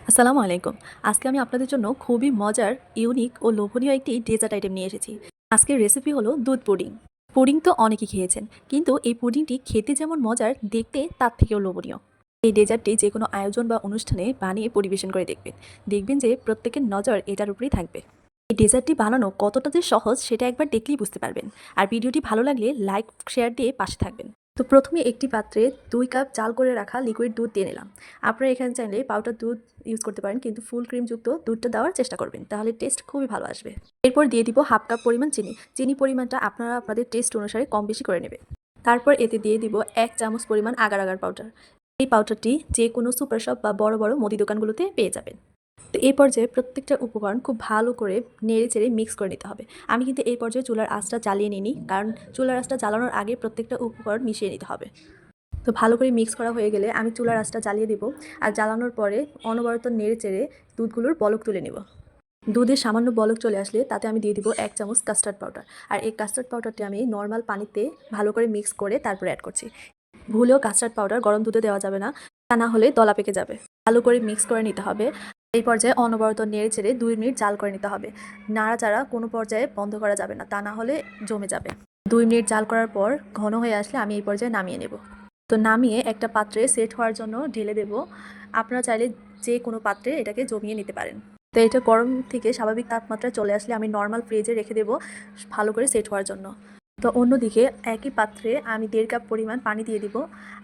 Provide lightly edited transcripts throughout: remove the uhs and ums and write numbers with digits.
আসসালামু আলাইকুম। আজকে আমি আপনাদের জন্য খুবই মজার, ইউনিক ও লোভনীয় একটি ডেজার্ট আইটেম নিয়ে এসেছি। আজকের রেসিপি হলো দুধ পুডিং। পুডিং তো অনেকেই খেয়েছেন, কিন্তু এই পুডিংটি খেতে যেমন মজার, দেখতে তার থেকেও লোভনীয়। এই ডেজার্টটি যে কোনো আয়োজন বা অনুষ্ঠানে বানিয়ে পরিবেশন করে দেখবেন। দেখবেন যে প্রত্যেকের নজর এটার উপরেই থাকবে। এই ডেজার্টটি বানানো কতটা যে সহজ সেটা একবার দেখলেই বুঝতে পারবেন। আর ভিডিওটি ভালো লাগলে লাইক, শেয়ার দিয়ে পাশে থাকবেন। তো প্রথমে একটি পাত্রে 2 কাপ জাল করে রাখা লিকুইড দুধ দিয়ে নিলাম। আপনারা এখানে চাইলে পাউডার দুধ ইউজ করতে পারেন, কিন্তু ফুল ক্রিমযুক্ত দুধটা দেওয়ার চেষ্টা করবেন, তাহলে টেস্ট খুবই ভালো আসবে। এরপর দিয়ে দিব হাফ কাপ পরিমাণ চিনি। চিনি পরিমাণটা আপনারা আপনাদের টেস্ট অনুসারে কম বেশি করে নেবেন। তারপর এতে দিয়ে দিব 1 চামচ পরিমাণ আগার আগার পাউডার। এই পাউডারটি যে কোনো সুপার শপ বা বড় বড় মুদি দোকানগুলোতে পেয়ে যাবেন। তো এই পর্যায়ে প্রত্যেকটা উপকরণ খুব ভালো করে নেড়ে চেড়ে মিক্স করে নিতে হবে। আমি কিন্তু এই পর্যায়ে চুলার আঁচটা জ্বালিয়ে নিইনি, কারণ চুলার আঁচটা জ্বালানোর আগে প্রত্যেকটা উপকরণ মিশিয়ে নিতে হবে। তো ভালো করে মিক্স করা হয়ে গেলে আমি চুলার আঁচটা জ্বালিয়ে দেবো। আর জ্বালানোর পরে অনবরত নেড়ে চেড়ে দুধগুলোর বলক তুলে নেব। দুধের সামান্য বলক চলে আসলে তাতে আমি দিয়ে দিব 1 চামচ কাস্টার্ড পাউডার। আর এই কাস্টার্ড পাউডারটি আমি নর্মাল পানিতে ভালো করে মিক্স করে তারপরে অ্যাড করছি। ভুলেও কাস্টার্ড পাউডার গরম দুধে দেওয়া যাবে না, তা না হলে দলা পেকে যাবে। ভালো করে মিক্স করে নিতে হবে। এই পর্যায়ে অনবরত নেড়ে চেড়ে 2 মিনিট জাল করে নিতে হবে। নাড়াচাড়া কোনো পর্যায়ে বন্ধ করা যাবে না, তা না হলে জমে যাবে। 2 মিনিট জাল করার পর ঘন হয়ে আসলে আমি এই পর্যায়ে নামিয়ে নেব। তো নামিয়ে একটা পাত্রে সেট হওয়ার জন্য ঢেলে দেব। আপনারা চাইলে যে কোনো পাত্রে এটাকে জমিয়ে নিতে পারেন। তো এটা গরম থেকে স্বাভাবিক তাপমাত্রায় চলে আসলে আমি নর্মাল ফ্রিজে রেখে দেব ভালো করে সেট হওয়ার জন্য। তো অন্যদিকে একই পাত্রে আমি 1.5 কাপ পরিমাণ পানি দিয়ে দিব।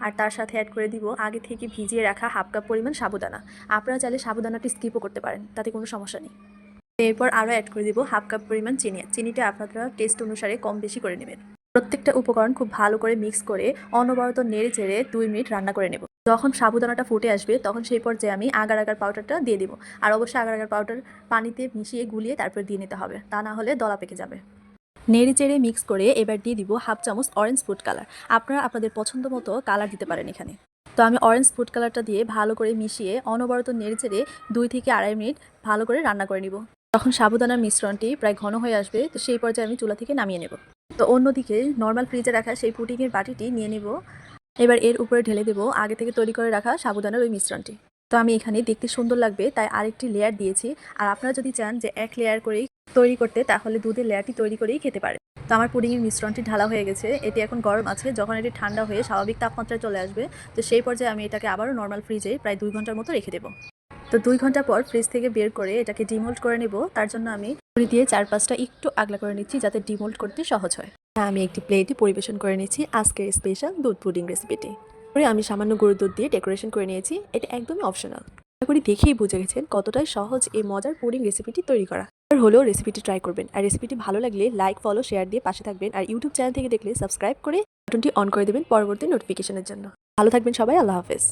আর তার সাথে অ্যাড করে দিব আগে থেকে ভিজিয়ে রাখা হাফ কাপ পরিমাণ সাবুদানা। আপনারা চাইলে সাবুদানাটি স্কিপও করতে পারেন, তাতে কোনো সমস্যা নেই। এরপর আরও অ্যাড করে দিব হাফ কাপ পরিমাণ চিনি। চিনিটা আপনারা টেস্ট অনুসারে কম বেশি করে নেবেন। প্রত্যেকটা উপকরণ খুব ভালো করে মিক্স করে অনবরত নেড়ে চেড়ে 2 মিনিট রান্না করে নেব। যখন সাবুদানাটা ফুটে আসবে তখন সেই পর্যায়ে আমি আগার আগার পাউডারটা দিয়ে দিব। আর অবশ্যই আগার আগার পাউডার পানিতে মিশিয়ে গুলিয়ে তারপর দিয়ে নিতে হবে, তা না হলে দলা পেকে যাবে। নেড়ে চেড়ে মিক্স করে এবার দিয়ে দিব হাফ চামচ অরেঞ্জ ফুড কালার। আপনারা আপনাদের পছন্দ মতো কালার দিতে পারেন এখানে। তো আমি অরেঞ্জ ফুড কালারটা দিয়ে ভালো করে মিশিয়ে অনবরত নেড়ে চেড়ে 2 থেকে 2.5 মিনিট ভালো করে রান্না করে নিব। যখন সাবুদানার মিশ্রণটি প্রায় ঘন হয়ে আসবে, তো সেই পর্যায়ে আমি চুলা থেকে নামিয়ে নেব। তো অন্যদিকে নর্মাল ফ্রিজে রাখা সেই পুডিংয়ের বাটিটি নিয়ে নেব। এবার এর উপরে ঢেলে দেব আগে থেকে তৈরি করে রাখা সাবুদানার ওই মিশ্রণটি। তো আমি এখানে দেখতে সুন্দর লাগবে তাই আরেকটি লেয়ার দিয়েছি। আর আপনারা যদি চান যে 1 লেয়ার করেই তৈরি করতে, তাহলে দুধের লেয়ারটি তৈরি করেই খেতে পারেন। তো আমার পুডিংয়ের মিশ্রণটি ঢালা হয়ে গেছে। এটি এখন গরম আছে। যখন এটি ঠান্ডা হয়ে স্বাভাবিক তাপমাত্রায় চলে আসবে, তো সেই পর্যায়ে আমি এটাকে আবারও নর্মাল ফ্রিজে প্রায় 2 ঘন্টার মতো রেখে দেবো। তো 2 ঘন্টা পর ফ্রিজ থেকে বের করে এটাকে ডিমোল্ড করে নেব। তার জন্য আমি ছুরি দিয়ে 4-5টা একটু আগলা করে নিচ্ছি, যাতে ডিমোল্ড করতে সহজ হয়। আমি একটি প্লেটে পরিবেশন করে নিচ্ছি আজকের স্পেশাল দুধ পুডিং রেসিপিটি। পরে আমি সামান্য গরুর দুধ দিয়ে ডেকোরেশন করে নিয়েছি। এটা একদমই অপশনাল। আশা করি দেখেই বুঝে গেছেন কতটাই সহজ এই মজার পুডিং রেসিপিটি তৈরি করা। হলেও রেসিপিটি ট্রাই করবেন। আর রেসিপিটি ভালো লাগলে লাইক, ফলো, শেয়ার দিয়ে পাশে থাকবেন। আর ইউটিউব চ্যানেল থেকে দেখলে সাবস্ক্রাইব করে বাটনটি অন করে দেবেন পরবর্তী নোটিফিকেশনের জন্য। ভালো থাকবেন সবাই। আল্লাহ হাফেজ।